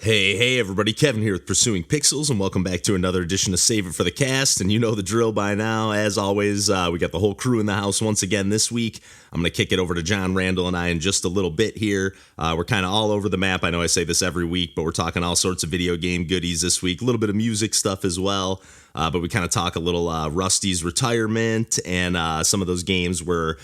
Hey, everybody, Kevin here with Pursuing Pixels, and welcome back to another edition of Save It for the Cast, and you know the drill by now. As always, we got the whole crew in the house once again this week. I'm going to kick it over to John, Randall, and I in just a little bit here. We're kind of all over the map. I know I say this every week, but we're talking all sorts of video game goodies this week, a little bit of music stuff as well. But we kind of talk a little Rusty's retirement and some of those games where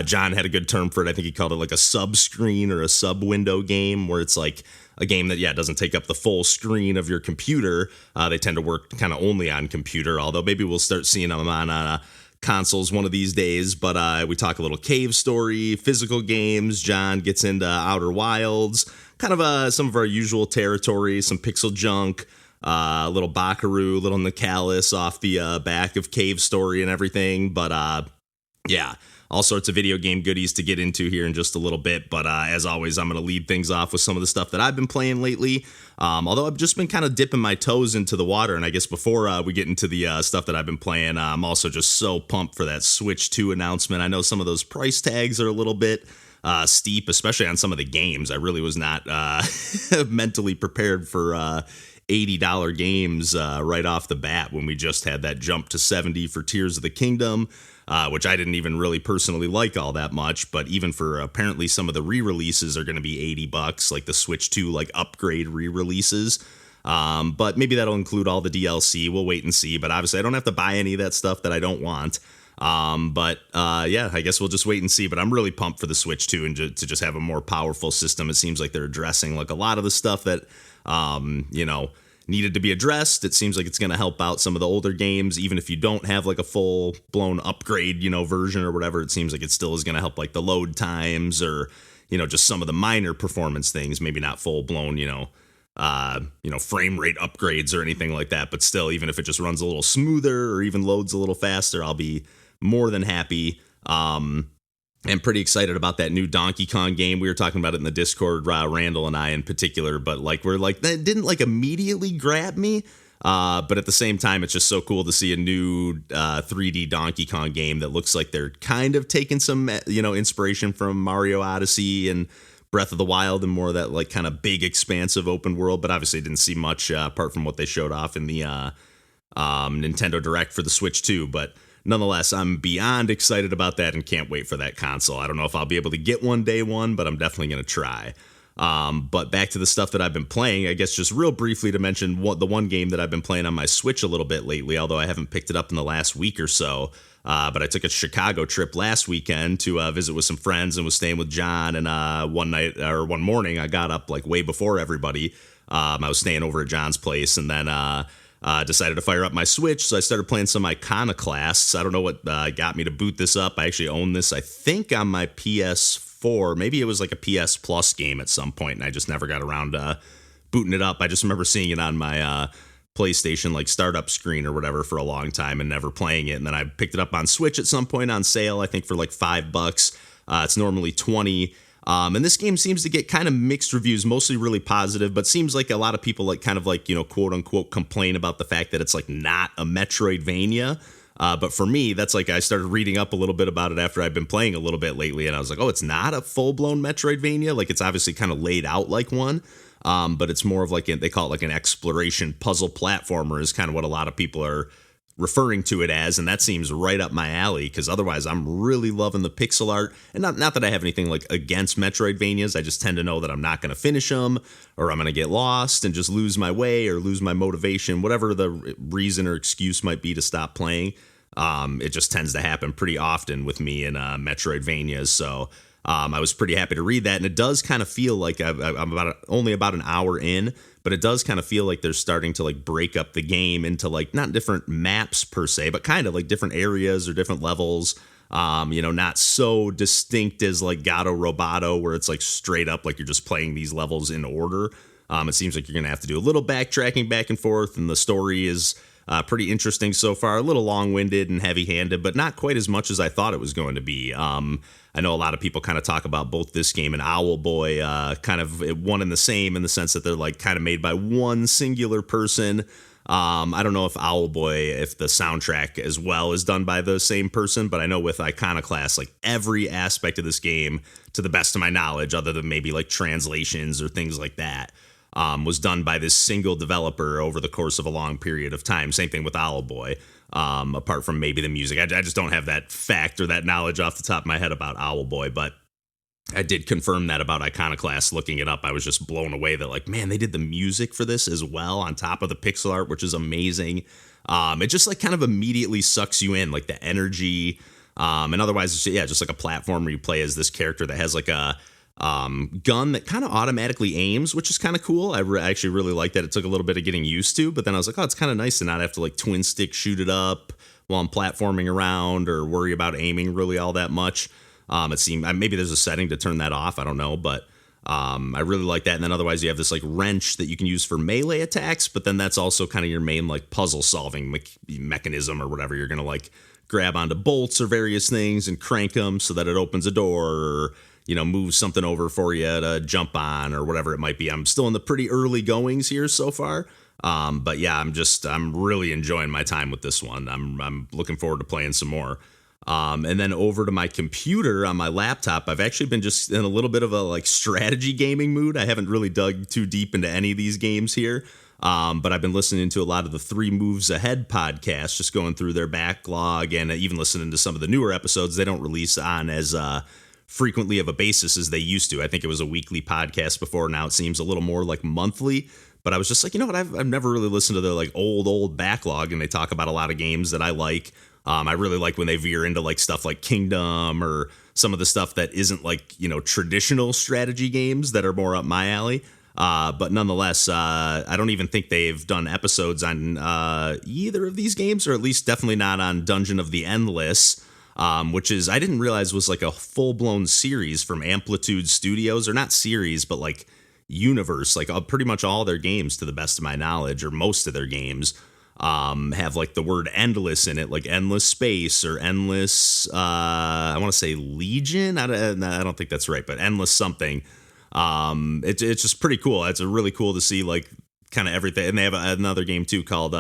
John had a good term for it. I think he called it like a sub-screen or a sub-window game, where it's like a game that, doesn't take up the full screen of your computer. They tend to work kind of only on computer, although maybe we'll start seeing them on consoles one of these days. But we talk a little cave story, physical games. John gets into Outer Wilds, kind of some of our usual territory, some pixel junk. A little Bakaru, little Nicalis off the back of Cave Story and everything. But all sorts of video game goodies to get into here in just a little bit. But as always, I'm going to lead things off with some of the stuff that I've been playing lately. Although I've just been kind of dipping my toes into the water. And I guess before we get into the stuff that I've been playing, I'm also just so pumped for that Switch 2 announcement. I know some of those price tags are a little bit steep, especially on some of the games. I really was not mentally prepared for $80 games right off the bat when we just had that jump to $70 for Tears of the Kingdom, which I didn't even really personally like all that much. But even for apparently some of the re-releases are going to be $80, like the Switch 2 like upgrade re-releases. But maybe that'll include all the DLC. We'll wait and see. But obviously I don't have to buy any of that stuff that I don't want. I guess we'll just wait and see. But I'm really pumped for the Switch 2 and to just have a more powerful system. It seems like they're addressing like a lot of the stuff that needed to be addressed. It seems like it's going to help out some of the older games, even if you don't have like a full blown upgrade, version or whatever. It seems like it still is going to help like the load times or, just some of the minor performance things, maybe not full blown, frame rate upgrades or anything like that. But still, even if it just runs a little smoother or even loads a little faster, I'll be more than happy. I'm pretty excited about that new Donkey Kong game. We were talking about it in the Discord, Randall and I in particular, but that didn't immediately grab me. But at the same time, it's just so cool to see a new 3D Donkey Kong game that looks like they're kind of taking some, inspiration from Mario Odyssey and Breath of the Wild and more of that kind of big, expansive open world. But obviously didn't see much apart from what they showed off in the Nintendo Direct for the Switch 2. But nonetheless, I'm beyond excited about that and can't wait for that console. I don't know if I'll be able to get one day one, but I'm definitely going to try. But back to the stuff that I've been playing, I guess just real briefly to mention the one game that I've been playing on my Switch a little bit lately, although I haven't picked it up in the last week or so. But I took a Chicago trip last weekend to visit with some friends and was staying with John. And one morning, I got up way before everybody. I was staying over at John's place and then decided to fire up my Switch, so I started playing some Iconoclasts. I don't know what got me to boot this up. I actually own this, I think, on my PS4. Maybe it was like a PS Plus game at some point, and I just never got around booting it up. I just remember seeing it on my PlayStation startup screen or whatever for a long time and never playing it. And then I picked it up on Switch at some point on sale, I think for $5. It's normally $20. And this game seems to get kind of mixed reviews, mostly really positive, but seems like a lot of people quote unquote complain about the fact that it's not a Metroidvania. But for me, that's I started reading up a little bit about it after I've been playing a little bit lately. And I was like, oh, it's not a full blown Metroidvania. It's obviously kind of laid out like one. But it's more of they call it an exploration puzzle platformer is kind of what a lot of people are referring to it as, and that seems right up my alley because otherwise I'm really loving the pixel art. And not that I have anything against Metroidvanias, I just tend to know that I'm not going to finish them or I'm going to get lost and just lose my way or lose my motivation, whatever the reason or excuse might be to stop playing. It just tends to happen pretty often with me in Metroidvanias. So I was pretty happy to read that, and it does kind of feel like I'm only about an hour in, but it does kind of feel like they're starting to break up the game into not different maps per se, but kind of different areas or different levels. Not so distinct as Gato Roboto, where it's straight up you're just playing these levels in order. It seems like you're gonna have to do a little backtracking back and forth, and the story is pretty interesting so far. A little long-winded and heavy-handed, but not quite as much as I thought it was going to be. I know a lot of people kind of talk about both this game and Owlboy kind of one and the same in the sense that they're kind of made by one singular person. I don't know if Owlboy, if the soundtrack as well is done by the same person, but I know with Iconoclasts, every aspect of this game, to the best of my knowledge, other than maybe translations or things like that, was done by this single developer over the course of a long period of time. Same thing with Owlboy. Apart from maybe the music, I just don't have that fact or that knowledge off the top of my head about Owlboy, but I did confirm that about Iconoclasts. Looking it up, I was just blown away that, like, man, they did the music for this as well on top of the pixel art, which is amazing. It just like kind of immediately sucks you in, like the energy. And otherwise, it's, just like a platform where you play as this character that has like a gun that kind of automatically aims, which is kind of cool. I actually really like that. It took a little bit of getting used to, but then I was like, oh, it's kind of nice to not have to like twin stick shoot it up while I'm platforming around or worry about aiming really all that much. It seemed maybe there's a setting to turn that off. I don't know, but I really like that. And then otherwise you have this like wrench that you can use for melee attacks, but then that's also kind of your main like puzzle solving mechanism or whatever. You're going to like grab onto bolts or various things and crank them so that it opens a door or, moves something over for you to jump on or whatever it might be. I'm still in the pretty early goings here so far. But yeah, I'm really enjoying my time with this one. I'm looking forward to playing some more. And then over to my computer on my laptop, I've actually been just in a little bit of a like strategy gaming mood. I haven't really dug too deep into any of these games here. But I've been listening to a lot of the 3 Moves Ahead podcast, just going through their backlog and even listening to some of the newer episodes. They don't release on as frequently of a basis as they used to. I think it was a weekly podcast before. Now it seems a little more like monthly. But I was just like, you know what? I've never really listened to their like old backlog, and they talk about a lot of games that I like. I really like when they veer into like stuff like Kingdom or some of the stuff that isn't like, traditional strategy games that are more up my alley. But nonetheless, I don't even think they've done episodes on either of these games, or at least definitely not on Dungeon of the Endless, which is, I didn't realize was like a full-blown series from Amplitude Studios, or not series, but like universe. Like pretty much all their games, to the best of my knowledge, or most of their games, have like the word endless in it, like endless space or endless, I want to say Legion. I don't think that's right, but endless something. It's just pretty cool. It's really cool to see like kind of everything. And they have another game too called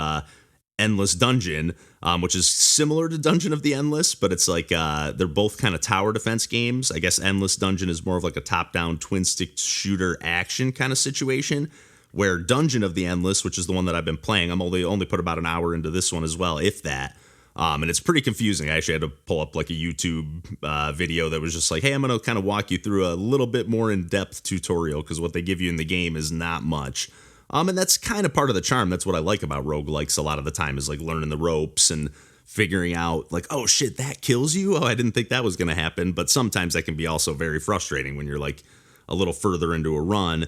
Endless Dungeon, which is similar to Dungeon of the Endless, but it's like they're both kind of tower defense games. I guess Endless Dungeon is more of like a top-down twin stick shooter action kind of situation, where Dungeon of the Endless, which is the one that I've been playing, I'm only put about an hour into this one as well, if that. And it's pretty confusing. I actually had to pull up like a YouTube video that was just like, hey, I'm going to kind of walk you through a little bit more in-depth tutorial, because what they give you in the game is not much. And that's kind of part of the charm. That's what I like about roguelikes a lot of the time, is like learning the ropes and figuring out like, oh shit, that kills you? Oh, I didn't think that was going to happen. But sometimes that can be also very frustrating when you're like a little further into a run.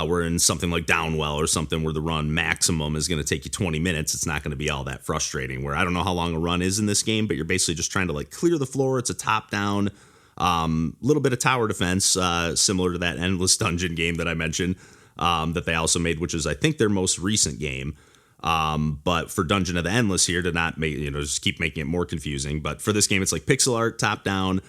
We're in something like Downwell or something where the run maximum is going to take you 20 minutes. It's not going to be all that frustrating, where I don't know how long a run is in this game, but you're basically just trying to like clear the floor. It's a top-down, little bit of tower defense, similar to that Endless Dungeon game that I mentioned, that they also made, which is I think their most recent game. But for Dungeon of the Endless here, to not make, just keep making it more confusing. But for this game, it's like pixel art, top-down.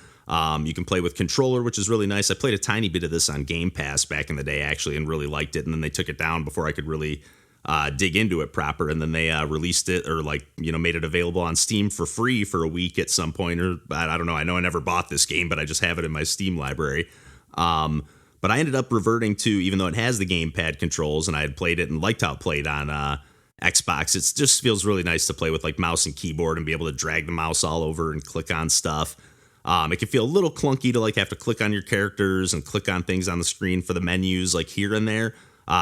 You can play with controller, which is really nice. I played a tiny bit of this on Game Pass back in the day, actually, and really liked it. And then they took it down before I could really dig into it proper. And then they released it, or like, made it available on Steam for free for a week at some point. Or I don't know. I know I never bought this game, but I just have it in my Steam library. But I ended up reverting to, even though it has the gamepad controls and I had played it and liked how it played on Xbox, it just feels really nice to play with like mouse and keyboard and be able to drag the mouse all over and click on stuff. It can feel a little clunky to like have to click on your characters and click on things on the screen for the menus like here and there,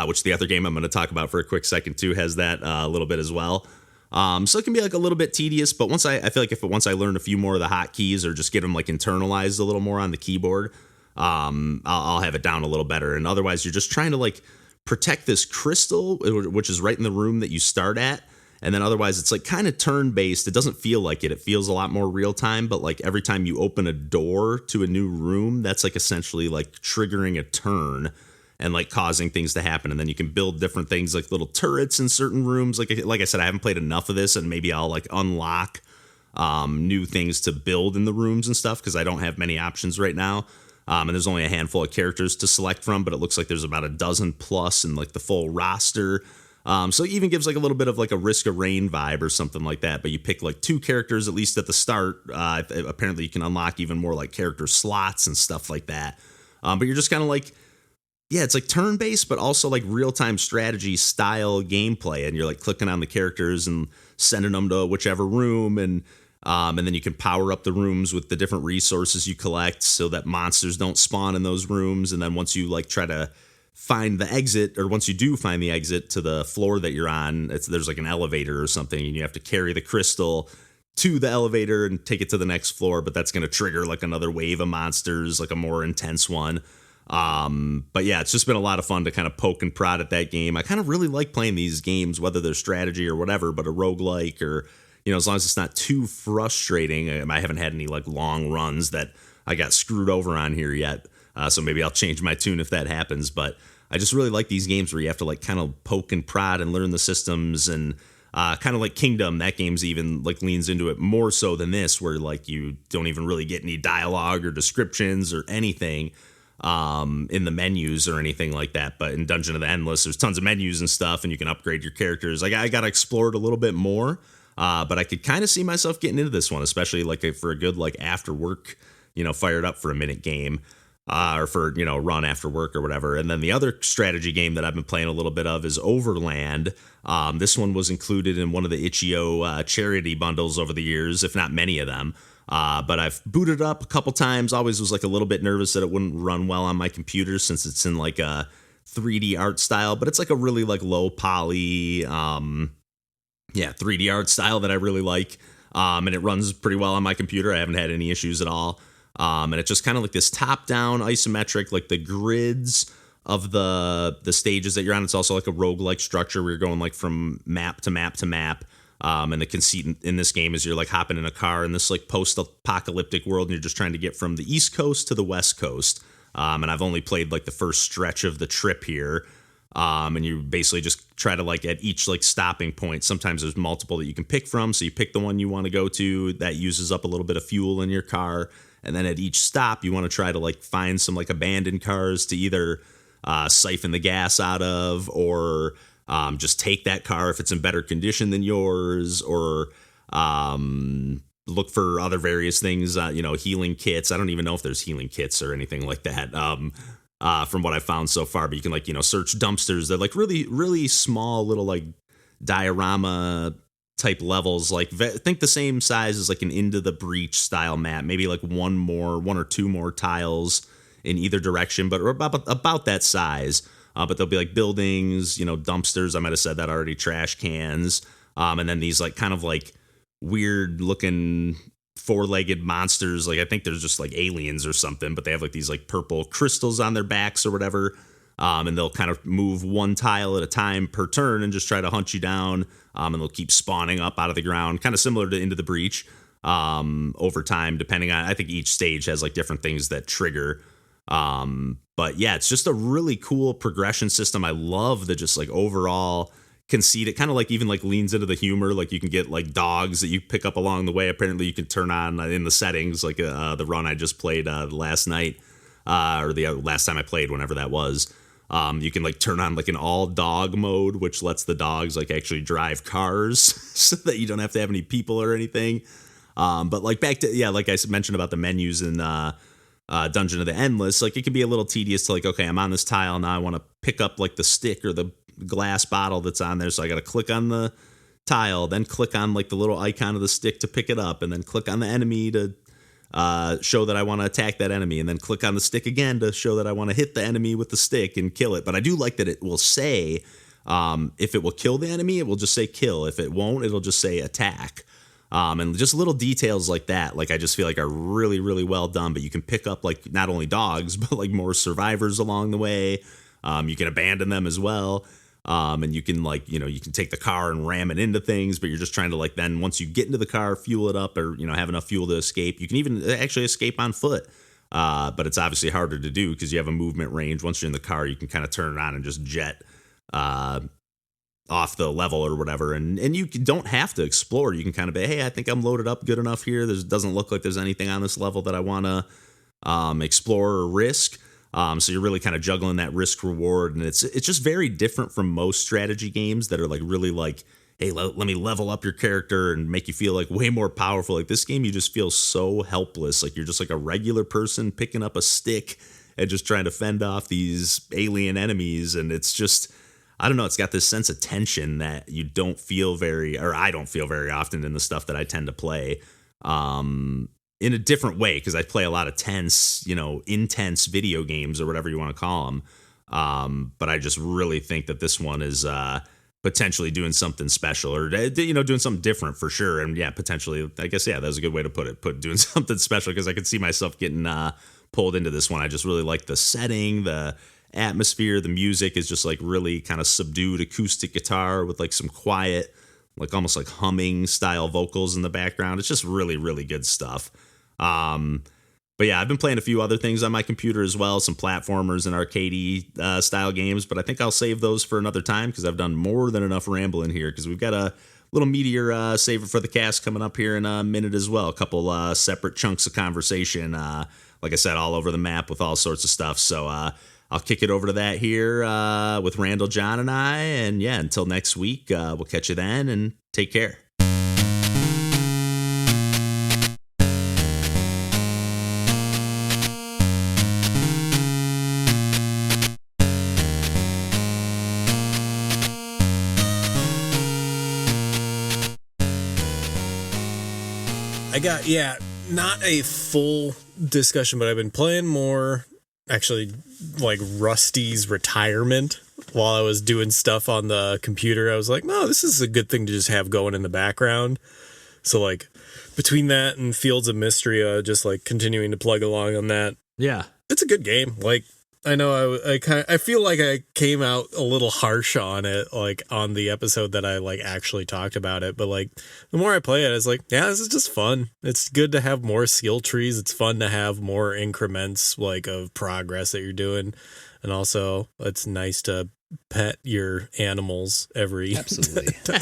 which the other game I'm going to talk about for a quick second too has that a little bit as well. So it can be like a little bit tedious, but once I feel like once I learn a few more of the hotkeys or just get them like internalized a little more on the keyboard, I'll have it down a little better. And otherwise you're just trying to like protect this crystal, which is right in the room that you start at. And then otherwise it's like kind of turn-based. It doesn't feel like it. It feels a lot more real-time, but like every time you open a door to a new room, that's like essentially like triggering a turn and like causing things to happen. And then you can build different things like little turrets in certain rooms. Like I said, I haven't played enough of this, and maybe I'll like unlock new things to build in the rooms and stuff, because I don't have many options right now. And there's only a handful of characters to select from, but it looks like there's about a dozen plus in like the full roster. So it even gives like a little bit of like a Risk of Rain vibe or something like that. But you pick like 2 characters, at least at the start. Apparently you can unlock even more like character slots and stuff like that. But you're just kind of like yeah, it's like turn-based, but also like real-time strategy style gameplay. And you're like clicking on the characters and sending them to whichever room, and then you can power up the rooms with the different resources you collect so that monsters don't spawn in those rooms. And then once you like try to find the exit, or once you do find the exit to the floor that you're on, there's like an elevator or something, and you have to carry the crystal to the elevator and take it to the next floor. But that's going to trigger like another wave of monsters, like a more intense one. But yeah, it's just been a lot of fun to kind of poke and prod at that game. I kind of really like playing these games, whether they're strategy or whatever, but a roguelike, or, as long as it's not too frustrating. I haven't had any like long runs that I got screwed over on here yet. So maybe I'll change my tune if that happens. But I just really like these games where you have to like kind of poke and prod and learn the systems, and kind of like Kingdom, that game's even like leans into it more so than this, where like you don't even really get any dialogue or descriptions or anything in the menus or anything like that. But in Dungeon of the Endless, there's tons of menus and stuff, and you can upgrade your characters. Like I got to explore it a little bit more, but I could kind of see myself getting into this one, especially like for a good like after work, fired up for a minute game, or for run after work or whatever. And then the other strategy game that I've been playing a little bit of is Overland. This one was included in one of the Itch.io charity bundles over the years, if not many of them. But I've booted it up a couple times. Always was like a little bit nervous that it wouldn't run well on my computer, since it's in like a 3D art style, but it's like a really like low poly, 3D art style that I really like. And it runs pretty well on my computer. I haven't had any issues at all. And it's just kind of like this top down isometric, like the grids of the stages that you're on. It's also like a roguelike structure where you're going like from map to map to map. And the conceit in this game is you're like hopping in a car in this like post-apocalyptic world, and you're just trying to get from the East Coast to the West Coast. And I've only played like the first stretch of the trip here. And you basically just try to like at each like stopping point, sometimes there's multiple that you can pick from. So you pick the one you want to go to that uses up a little bit of fuel in your car. And then at each stop, you want to try to like find some like abandoned cars to either siphon the gas out of, or just take that car if it's in better condition than yours, or look for other various things, healing kits. I don't even know if there's healing kits or anything like that from what I've found so far. But you can like, search dumpsters. They're like really, really small little like diorama type levels. Like I think the same size as like an Into the Breach style map, maybe like one or two more tiles in either direction, but about that size. But there'll be like buildings, dumpsters. I might have said that already, trash cans. And then these like kind of like weird looking 4-legged monsters. Like I think there's just like aliens or something, but they have like these like purple crystals on their backs or whatever. And they'll kind of move one tile at a time per turn and just try to hunt you down. And they'll keep spawning up out of the ground, kind of similar to Into the Breach over time, depending on, I think each stage has like different things that trigger. But yeah, it's just a really cool progression system. I love the just like overall conceit. It kind of like even like leans into the humor. Like you can get like dogs that you pick up along the way. Apparently you can turn on in the settings, like the run I just played last night, or the last time I played, whenever that was. You can like turn on like an all dog mode, which lets the dogs like actually drive cars so that you don't have to have any people or anything. But like back to, like I mentioned about the menus in Dungeon of the Endless, like it can be a little tedious to like, okay, I'm on this tile now, I want to pick up like the stick or the glass bottle that's on there, so I got to click on the tile, then click on like the little icon of the stick to pick it up, and then click on the enemy to show that I want to attack that enemy, and then click on the stick again to show that I want to hit the enemy with the stick and kill it. But I do like that it will say, if it will kill the enemy, it will just say kill. If it won't, it'll just say attack. And just little details like that, like I just feel like are really, really well done. But you can pick up like not only dogs, but like more survivors along the way. You can abandon them as well. And you can like, you can take the car and ram it into things, but you're just trying to like, then once you get into the car, fuel it up, or, have enough fuel to escape. You can even actually escape on foot. But it's obviously harder to do because you have a movement range. Once you're in the car, you can kind of turn it on and just jet, off the level or whatever. And you don't have to explore. You can kind of be, hey, I think I'm loaded up good enough here. Doesn't look like there's anything on this level that I want to, explore or risk. So you're really kind of juggling that risk reward, and it's just very different from most strategy games that are like really like, hey, let me level up your character and make you feel like way more powerful. Like this game, you just feel so helpless. Like you're just like a regular person picking up a stick and just trying to fend off these alien enemies. And it's just, I don't know, it's got this sense of tension that you don't feel I don't feel very often in the stuff that I tend to play. In a different way, because I play a lot of intense video games or whatever you want to call them. But I just really think that this one is potentially doing something special, or doing something different for sure. And yeah, potentially, I guess, yeah, that's a good way to put it. Doing something special, because I could see myself getting pulled into this one. I just really like the setting, the atmosphere, the music is just like really kind of subdued acoustic guitar with like some quiet, like almost like humming style vocals in the background. It's just really, really good stuff. But yeah, I've been playing a few other things on my computer as well, some platformers and arcadey style games, but I think I'll save those for another time, because I've done more than enough rambling here, because we've got a little meteor saver for the cast coming up here in a minute as well. A couple separate chunks of conversation, like I said, all over the map with all sorts of stuff. So I'll kick it over to that here with Randall, John, and I. And yeah, until next week, we'll catch you then, and take care. Not a full discussion, but I've been playing more, actually, like Rusty's Retirement while I was doing stuff on the computer. I was like, no, this is a good thing to just have going in the background. So like between that and Fields of Mystery, just like continuing to plug along on that. Yeah. It's a good game. Like, I know I feel like I came out a little harsh on it, like on the episode that I like actually talked about it. But like the more I play it, it's like, yeah, this is just fun. It's good to have more skill trees. It's fun to have more increments like of progress that you're doing. And also it's nice to pet your animals every absolutely time.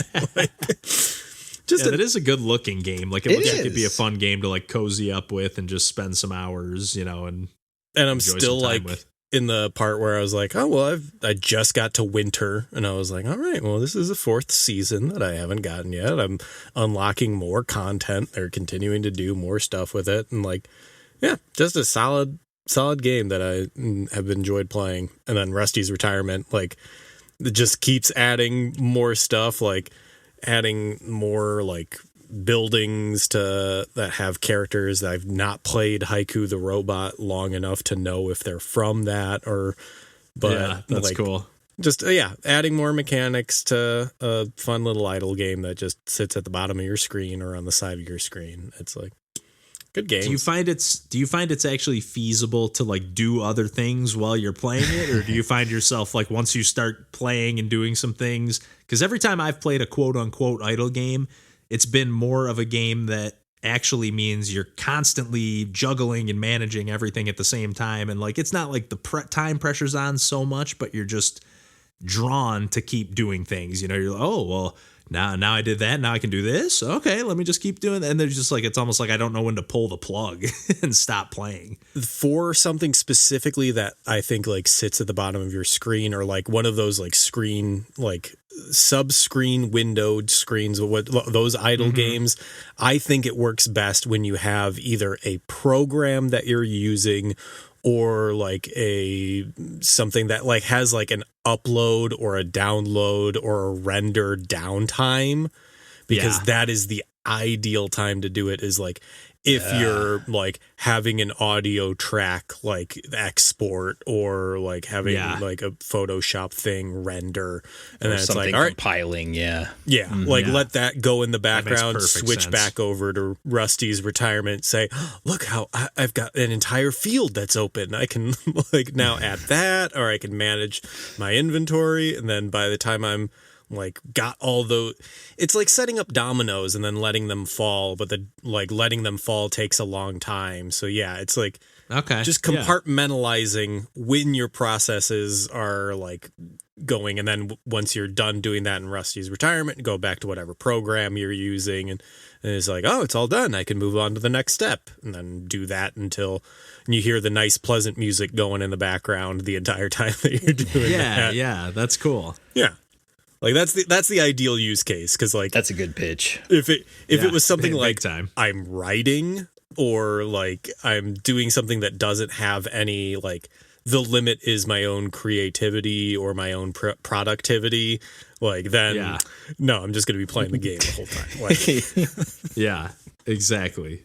That is a good looking game. Like it looks like it'd be a fun game to like cozy up with and just spend some hours, and I'm still like in the part where I was like, oh, well, I just got to winter, and I was like, all right, well, this is the 4th season that I haven't gotten yet. I'm unlocking more content. They're continuing to do more stuff with it. And like, yeah, just a solid game that I have enjoyed playing. And then Rusty's Retirement, like it just keeps adding more stuff, like adding more like buildings that have characters that I've not played Haiku the Robot long enough to know if they're from that but that's like, cool. Just adding more mechanics to a fun little idle game that just sits at the bottom of your screen or on the side of your screen. It's like good game. Do you find it's actually feasible to like do other things while you're playing it, or do you find yourself like once you start playing and doing some things? Because every time I've played a quote unquote idle game, it's been more of a game that actually means you're constantly juggling and managing everything at the same time. And like, it's not like the time pressure's on so much, but you're just drawn to keep doing things. You're like, oh, well, now I did that. Now I can do this. Okay, let me just keep doing that. And there's just like, it's almost like I don't know when to pull the plug and stop playing. For something specifically that I think like sits at the bottom of your screen, or like one of those like screen, like sub-screen windowed screens, those idle games, I think it works best when you have either a program that you're using or like something that like has like an upload or a download or a render downtime, because that is the ideal time to do it, is like if you're like having an audio track like export, or like having like a Photoshop thing render, and then it's like, all right, compiling, let that go in the background, switch back over to Rusty's Retirement, say, look how I've got an entire field that's open. I can like now add that, or I can manage my inventory, and then by the time I'm like got all those, it's like setting up dominoes and then letting them fall, but letting them fall takes a long time. So yeah, it's like just compartmentalizing when your processes are like going, and then once you're done doing that in Rusty's Retirement, go back to whatever program you're using, and it's like, oh, it's all done, I can move on to the next step, and then do that until you hear the nice pleasant music going in the background the entire time that you're doing that. That's cool. Like that's the ideal use case, because like that's a good pitch. If it was something big like time. I'm writing or like I'm doing something that doesn't have any like the limit is my own creativity or my own productivity, like then no, I'm just going to be playing the game the whole time. Like, yeah, exactly.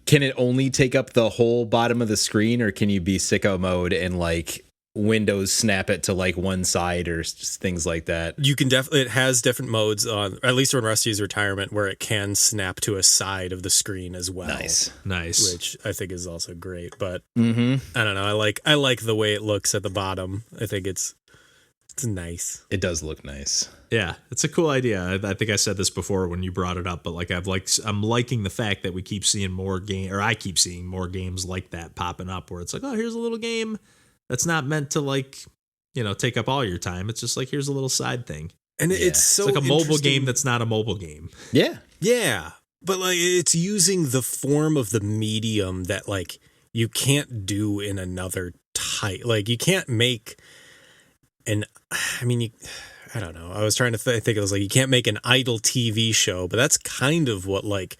Can it only take up the whole bottom of the screen, or can you be sicko mode and like Windows snap it to like one side or things like that? You can definitely, it has different modes on, at least on Rusty's Retirement, where it can snap to a side of the screen as well. Nice. Which I think is also great. But I don't know. I like the way it looks at the bottom. I think it's nice. It does look nice. Yeah, it's a cool idea. I think I said this before when you brought it up, but like I'm liking the fact that we keep seeing I keep seeing more games like that popping up, where it's like, oh, here's a little game that's not meant to like, take up all your time. It's just like, here's a little side thing. And it's like a mobile game that's not a mobile game. Yeah. Yeah. But like it's using the form of the medium that like you can't do in another type. Like you can't make I don't know. I was trying to think it was like you can't make an idle TV show, but that's kind of what like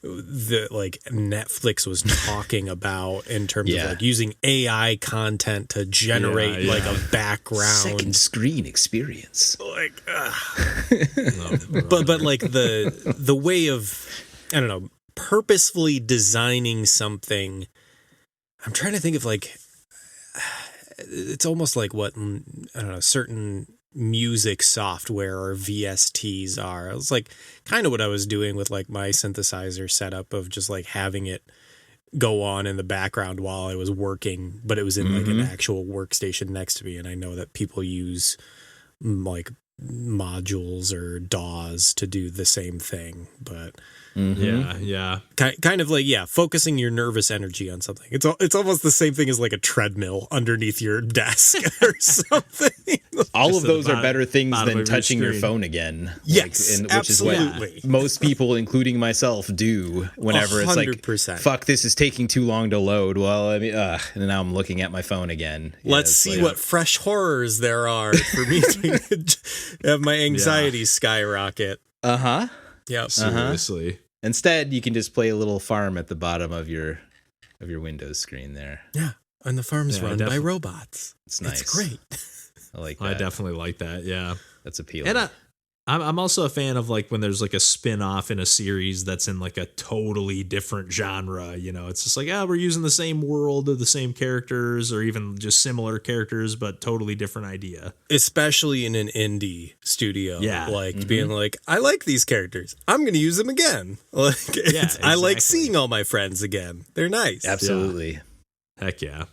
the like Netflix was talking about in terms of like using AI content to generate like a background second screen experience. Like, but like the way of, I don't know, purposefully designing something. I'm trying to think of like, it's almost like what, I don't know, certain music software or VSTs are. It's like kind of what I was doing with like my synthesizer setup of just like having it go on in the background while I was working, but it was in like an actual workstation next to me. And I know that people use like modules or DAWs to do the same thing, but kind of like focusing your nervous energy on something. It's almost the same thing as like a treadmill underneath your desk or something. All of those are better things than touching your phone again. Yes, which absolutely. is what most people, including myself, do whenever 100%. It's like, fuck, this is taking too long to load. Well, I mean, and now I'm looking at my phone again. Let's see what fresh horrors there are for me to have my anxiety skyrocket. Yeah, seriously. Instead, you can just play a little farm at the bottom of your Windows screen there. Yeah, and the farm's run by robots. It's nice. It's great. I like that. I definitely like that. Yeah, that's appealing. And I'm also a fan of like when there's like a spin-off in a series that's in like a totally different genre. It's just like, we're using the same world or the same characters or even just similar characters, but totally different idea. Especially in an indie studio. Yeah. Like being like, I like these characters. I'm going to use them again. Like, exactly. I like seeing all my friends again. They're nice. Absolutely. Yeah. Heck yeah.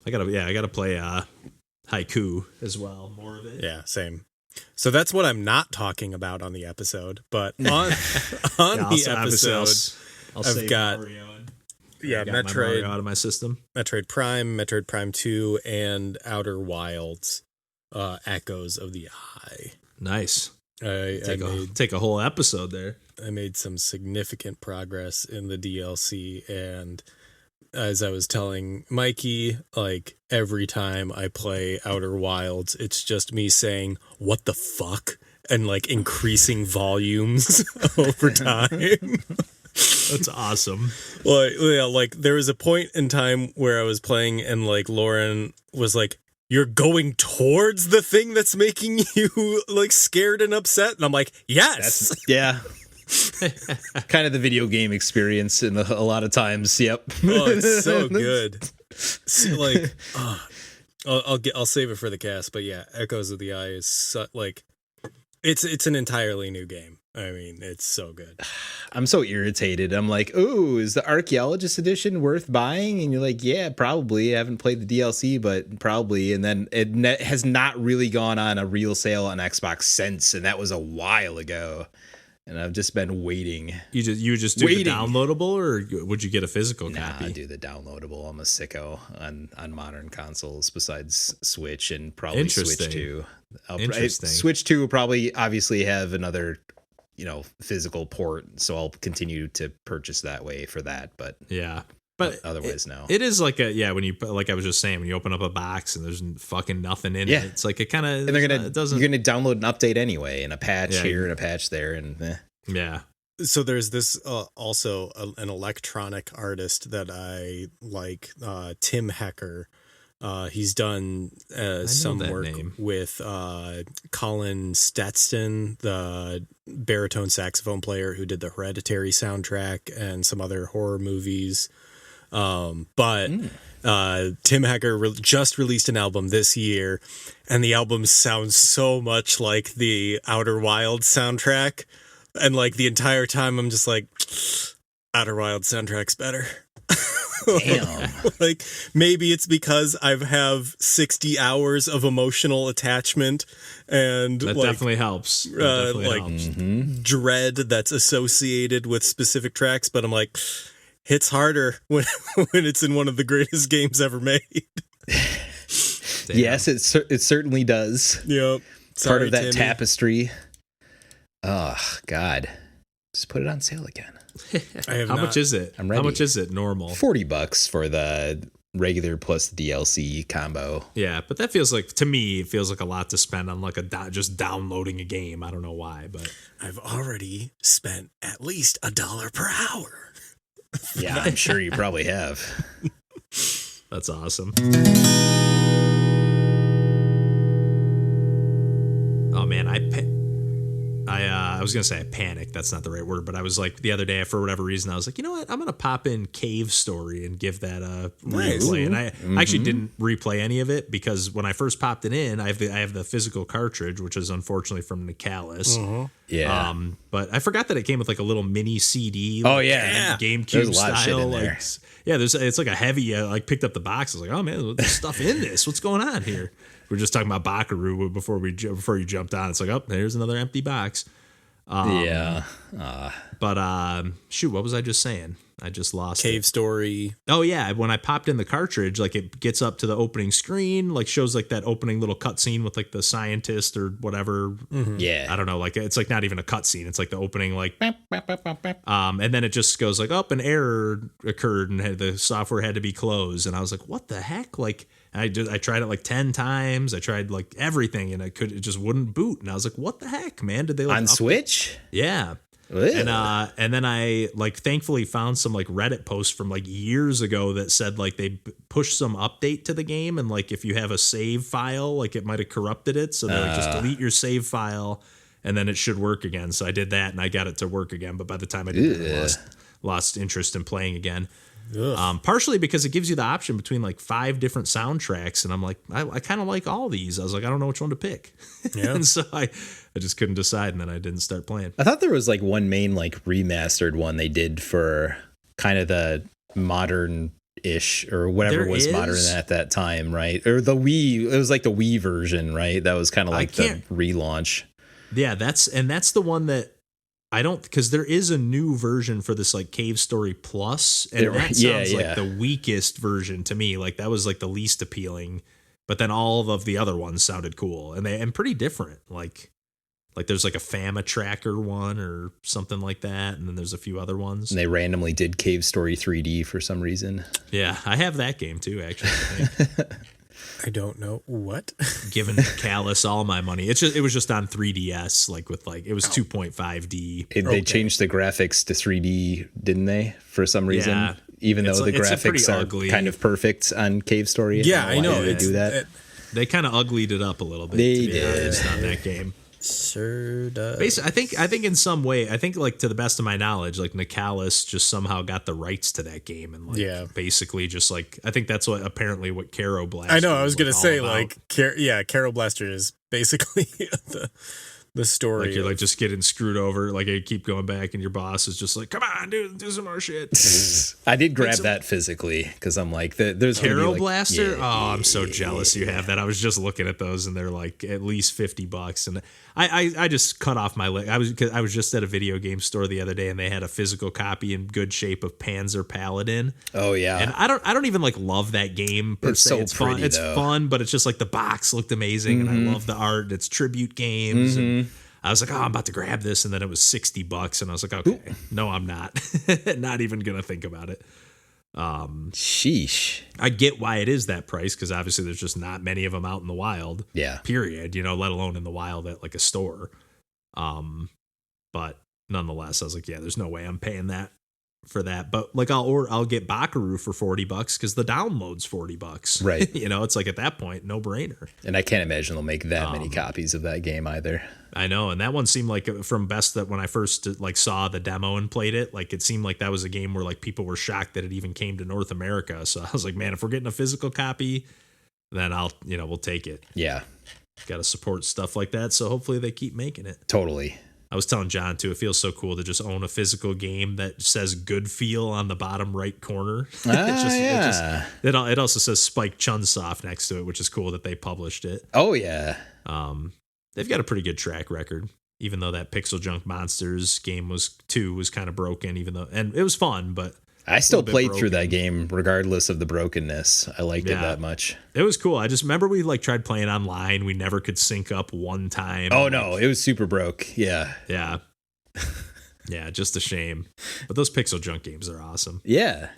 I gotta play Haiku as well. More of it. Yeah, same. So that's what I'm not talking about on the episode, but on the episode, I've got Metroid Mario out of my system, Metroid Prime 2, and Outer Wilds, Echoes of the Eye. Nice. Take a whole episode there. I made some significant progress in the DLC, and as I was telling Mikey, like every time I play Outer Wilds, it's just me saying, what the fuck? And like increasing volumes over time. That's awesome. Like there was a point in time where I was playing and like Lauren was like, you're going towards the thing that's making you like scared and upset. And I'm like, yes. Kind of the video game experience in a lot of times. Yep. Oh, it's so good. So, like, I'll save it for the cast, but yeah, Echoes of the Eye is like, it's an entirely new game. I mean, it's so good. I'm so irritated. I'm like, ooh, is the Archaeologist Edition worth buying? And you're like, yeah, probably. I haven't played the DLC, but probably. And then it has not really gone on a real sale on Xbox since, and that was a while ago. And I've just been waiting. You just do the downloadable, or would you get a physical copy? I do the downloadable. I'm a sicko on modern consoles besides Switch and probably Switch 2. Switch 2 will probably obviously have another, physical port, so I'll continue to purchase that way for that. But yeah. But otherwise, no. It is like when you, like I was just saying, when you open up a box and there's fucking nothing in it, it's like it kind of, and you're gonna download an update anyway, and a patch here and a patch there, and yeah. So there's this also an electronic artist that I like, Tim Hecker. He's done some work with Colin Stetson, the baritone saxophone player who did the Hereditary soundtrack and some other horror movies. But Tim Hecker just released an album this year, and the album sounds so much like the Outer Wilds soundtrack. And like the entire time, I'm just like, Outer Wilds soundtrack's better. Damn. Like maybe it's because I have 60 hours of emotional attachment and that like, definitely helps. That definitely helps. Dread that's associated with specific tracks. But I'm like, hits harder when it's in one of the greatest games ever made. Yes, it certainly does. Yep. Part of that Timmy. Tapestry. Oh God, just put it on sale again. How much is it? I'm ready. How much is it normal? $40 for the regular plus the DLC combo. Yeah, but that feels like, to me, it feels like a lot to spend on like just downloading a game. I don't know why, but I've already spent at least $1 per hour. Yeah, I'm sure you probably have. That's awesome. Oh man, I was gonna say I panicked. That's not the right word, but I was like the other day for whatever reason I was like, you know what? I'm gonna pop in Cave Story and give that a replay. And I actually didn't replay any of it because when I first popped it in, I have the physical cartridge, which is unfortunately from Nicalis. Yeah. But I forgot that it came with like a little mini CD. Oh yeah, GameCube there's a lot style. of shit in there. Like, yeah, it's like a heavy. Like picked up the box. I was like, oh man, there's stuff in this. What's going on here? We were just talking about Bakaru before you jumped on. It's like, oh, there's another empty box. But shoot, what was I just saying? I just lost Cave Story. Oh yeah, when I popped in the cartridge, like it gets up to the opening screen, like shows like that opening little cutscene with like the scientist or whatever. Yeah, I don't know, like it's like not even a cutscene. It's like the opening, like, and then it just goes like, oh, an error occurred and the software had to be closed, and I was like, what the heck, like. I tried it like 10 times. I tried like everything, and it just wouldn't boot. And I was like, "What the heck, man? Did they like on Switch?" Yeah. Ew. And then I like thankfully found some like Reddit posts from like years ago that said like they pushed some update to the game, and like if you have a save file, like it might have corrupted it, so they like just delete your save file, and then it should work again. So I did that, and I got it to work again. But by the time I did it, I lost interest in playing again. Partially because it gives you the option between like 5 different soundtracks, and I'm like, I kind of like all these. I was like, I don't know which one to pick. Yeah. And so I just couldn't decide, and then I didn't start playing. I thought there was like one main like remastered one they did for kind of the modern-ish or whatever was modern at that time, right? Or the Wii, it was like the Wii version, right? That was kind of like the relaunch. Yeah, that's the one that I don't, because there is a new version for this like Cave Story Plus, and that sounds like the weakest version to me. Like that was like the least appealing, but then all of the other ones sounded cool and pretty different. Like there's like a Fama Tracker one or something like that, and then there's a few other ones. And they randomly did Cave Story 3D for some reason. Yeah, I have that game too, actually. I think. I don't know what. Giving Callus all my money. It was just on 3DS, like with like it was 2.5D. They changed the graphics to 3D, didn't they? For some reason, yeah. Even though the graphics are ugly. Kind of perfect on Cave Story. Yeah, I know. They do that. They kind of uglied it up a little bit. They did on that game. Sure does. Basically, I think in some way, I think like to the best of my knowledge, like Nicalis just somehow got the rights to that game, and like basically just like I think that's what Caro Blaster. I know. I was gonna say like Caro Blaster is basically the story. Like you're like just getting screwed over. Like you keep going back, and your boss is just like, "Come on, dude, do some more shit." I did grab that physically because I'm like, there's Caro Blaster. I'm so jealous you have that. I was just looking at those, and they're like at least $50, and I just cut off my leg. I was just at a video game store the other day, and they had a physical copy in good shape of Panzer Paladin. Oh yeah, and I don't even like love that game per se. It's fun. It's fun, but it's just like the box looked amazing, and I love the art. It's tribute games. And I was like, oh, I'm about to grab this, and then it was $60, and I was like, okay, no, I'm not. Not even gonna think about it. Sheesh. I get why it is that price, because obviously there's just not many of them out in the wild. Yeah. Period. Let alone in the wild at like a store. But nonetheless, I was like, yeah, there's no way I'm paying that for that. But like I'll get Bakaru for $40 because the download's $40. Right. It's like at that point, no brainer. And I can't imagine they'll make that many copies of that game either. I know, and that one seemed like from best that when I first like saw the demo and played it, like it seemed like that was a game where like people were shocked that it even came to North America. So I was like, man, if we're getting a physical copy, then we'll take it. Yeah. Got to support stuff like that. So hopefully they keep making it. Totally. I was telling John too, it feels so cool to just own a physical game that says "good feel" on the bottom right corner. It also says Spike Chunsoft next to it, which is cool that they published it. Oh yeah. They've got a pretty good track record, even though that Pixel Junk Monsters game was kind of broken, and it was fun, but I still played through that game regardless of the brokenness. I liked it that much. It was cool. I just remember we like tried playing online. We never could sync up one time. Oh no, it was super broke. Yeah. Yeah. Yeah, just a shame. But those Pixel Junk games are awesome. Yeah.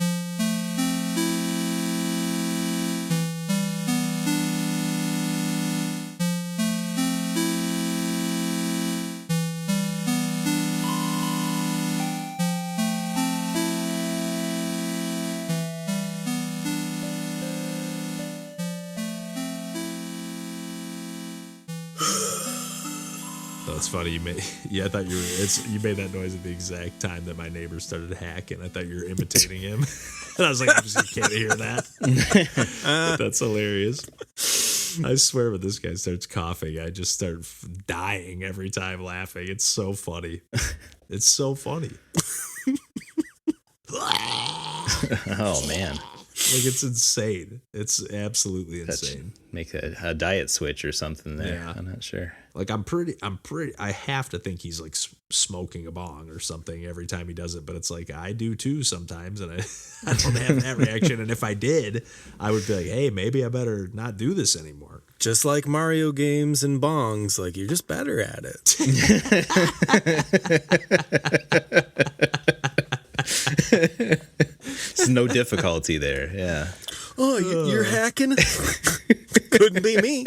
That's funny. I thought you made that noise at the exact time that my neighbor started hacking. I thought you were imitating him. And I was like, obviously you can't hear that. But that's hilarious. I swear when this guy starts coughing, I just start dying every time laughing. It's so funny. It's so funny. Oh man. Like it's insane. It's absolutely insane. Make a diet switch or something there. Yeah. I'm not sure. Like I'm pretty. I have to think he's like smoking a bong or something every time he does it. But it's like I do too sometimes, and I don't have that reaction. And if I did, I would be like, hey, maybe I better not do this anymore. Just like Mario games and bongs, like you're just better at it. There's no difficulty there. Yeah. Oh, you're hacking? Couldn't be me.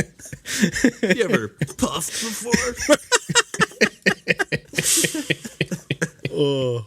You ever puffed before? Oh.